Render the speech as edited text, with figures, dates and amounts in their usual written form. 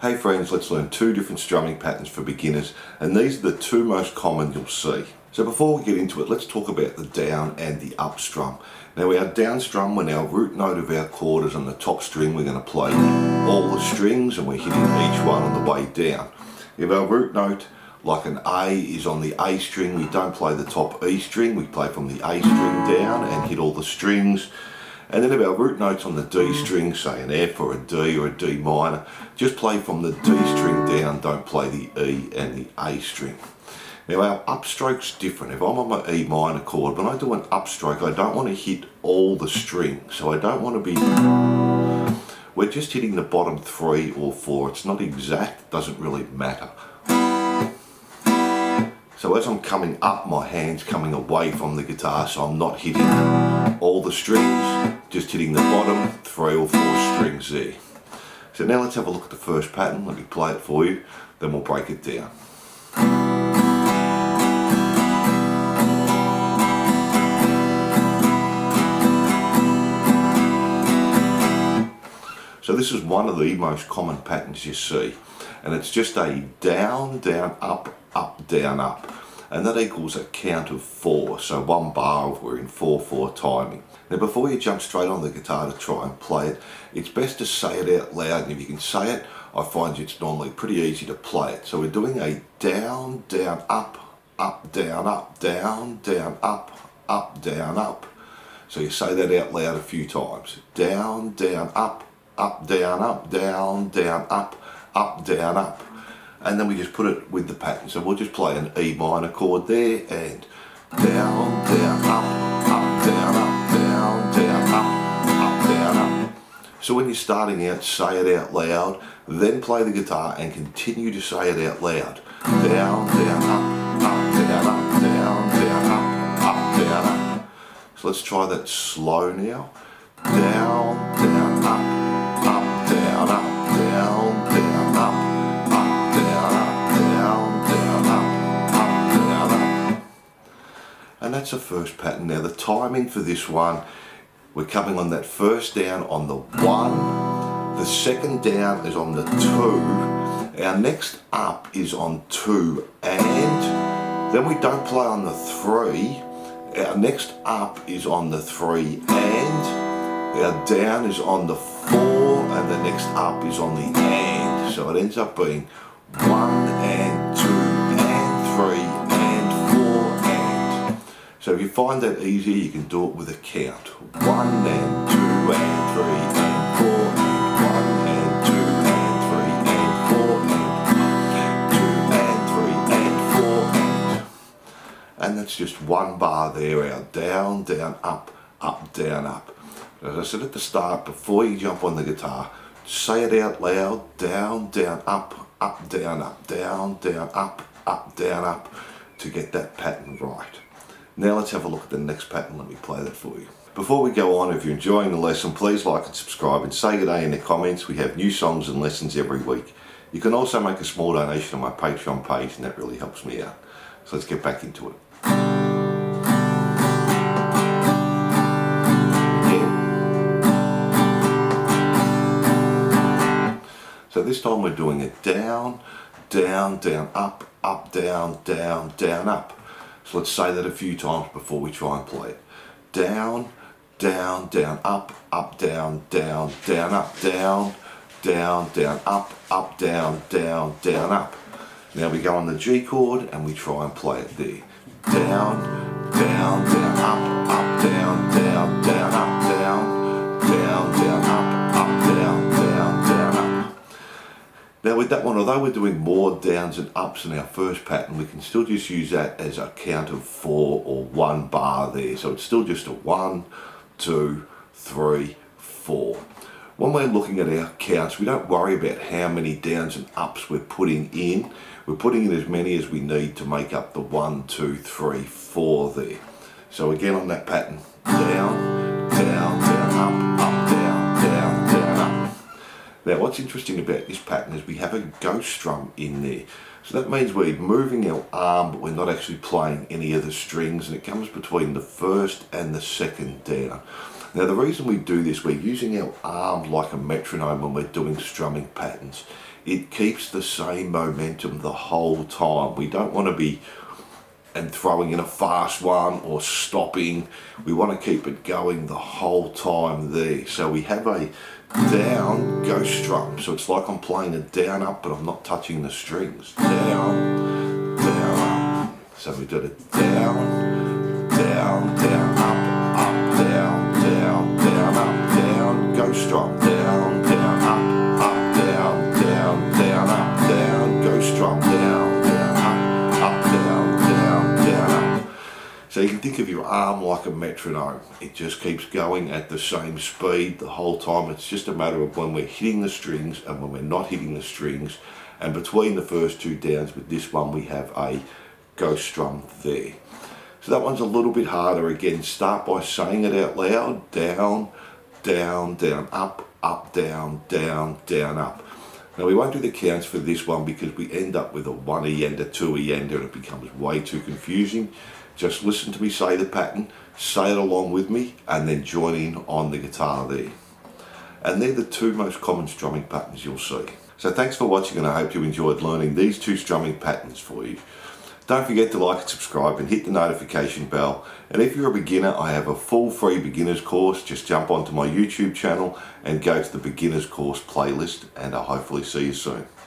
Hey friends, let's learn two different strumming patterns for beginners, and these are the two most common you'll see. So before we get into it, let's talk about the down and the up strum. Now our down strum, when our root note of our chord is on the top string, we're going to play all the strings and we're hitting each one on the way down. If our root note, like an A, is on the A string, we don't play the top E string, we play from the A string down and hit all the strings. And then if our root note's on the D string, say an F or a D or a D minor, just play from the D string down, don't play the E and the A string. Now our upstroke's different. If I'm on my E minor chord, when I do an upstroke, I don't want to hit all the strings. So I don't want to be, we're just hitting the bottom 3 or 4. It's not exact, it doesn't really matter. So as I'm coming up, my hand's coming away from the guitar, so I'm not hitting all the strings, just hitting the bottom 3 or 4 strings there. So now let's have a look at the first pattern. Let me play it for you, then we'll break it down. So this is one of the most common patterns you see, and it's just a down, down, up, up, down, up, and that equals a count of 4, so 1 bar if we're in 4/4 timing. Now before you jump straight on the guitar to try and play it, it's best to say it out loud, and if you can say it, I find it's normally pretty easy to play it. So we're doing a down, down, up, up, down, up, down, down, up, down, up. So you say that out loud a few times. Down, down, up, down, down, down, up, down, up. And then we just put it with the pattern. So we'll just play an E minor chord there and down, down, up, down, down, down, up, down, up. So when you're starting out, say it out loud, then play the guitar and continue to say it out loud. Down, down, up, down, up, down, down, up, down, up. So let's try that slow now. Down, down, up, down, up, down, down, up. And that's the first pattern. Now the timing for this one, we're coming on that first down on the 1, the second down is on the 2, our next up is on 2, and then we don't play on the 3, our next up is on the 3, and our down is on the 4, and the next up is on the and. So it ends up being 1 and 2 and 3 and 4 and. So if you find that easier, you can do it with a count. 1 and 2 and 3 and 4 and 1 and 2 and 3 and 4 and 2 and 3 and 4 and. And that's just 1 bar there, our down, down, up, down, up. As I said at the start, before you jump on the guitar, say it out loud, down, down, up, down, down, down, up, down, up, to get that pattern right. Now let's have a look at the next pattern. Let me play that for you. Before we go on, if you're enjoying the lesson, please like and subscribe and say good day in the comments. We have new songs and lessons every week. You can also make a small donation on my Patreon page, and that really helps me out. So let's get back into it. So this time we're doing it down, down, down, up, down, down, down, up. So let's say that a few times before we try and play it. Down, down, down, up, down, down, down, up, down, down, down, up, down, down, down, up. Now we go on the G chord and we try and play it there. Down, down, down, up, down, down, down, up, down, down, down, up, down, down, down, up. Now with that one, although we're doing more downs and ups in our first pattern, we can still just use that as a count of 4 or 1 bar there. So it's still just a 1, 2, 3, 4. When we're looking at our counts, we don't worry about how many downs and ups we're putting in. We're putting in as many as we need to make up the 1, 2, 3, 4 there. So again on that pattern, down, down, down, up, down, down, down, up. Now what's interesting about this pattern is we have a ghost strum in there. So that means we're moving our arm, but we're not actually playing any of the strings, and it comes between the first and the second down. Now the reason we do this, we're using our arm like a metronome when we're doing strumming patterns. it keeps the same momentum the whole time. We don't want to be and throwing in a fast one or stopping. We want to keep it going the whole time there. So we have a down, go strum. So it's like I'm playing a down up, but I'm not touching the strings. Down, down, up. So we did it down, down, down, up, down, down, down, up, down, go strum. Down, down, up, down, down, down, up, down, go strum. Down, down, up, down, down, down, up. So you can think of your arm like a metronome. It just keeps going at the same speed the whole time. It's just a matter of when we're hitting the strings and when we're not hitting the strings. And between the first two downs with this one, we have a go strum there. So that one's a little bit harder. Again, start by saying it out loud. Down, down, down, up, up, down, down, down, up. Now we won't do the counts for this one because we end up with a 1E and a 2E end and it becomes way too confusing. Just listen to me say the pattern, say it along with me, and then join in on the guitar there. And they're the two most common strumming patterns you'll see. So thanks for watching, and I hope you enjoyed learning these two strumming patterns for you. Don't forget to like and subscribe and hit the notification bell. And if you're a beginner, I have a full free beginners course. Just jump onto my YouTube channel and go to the beginners course playlist, and I'll hopefully see you soon.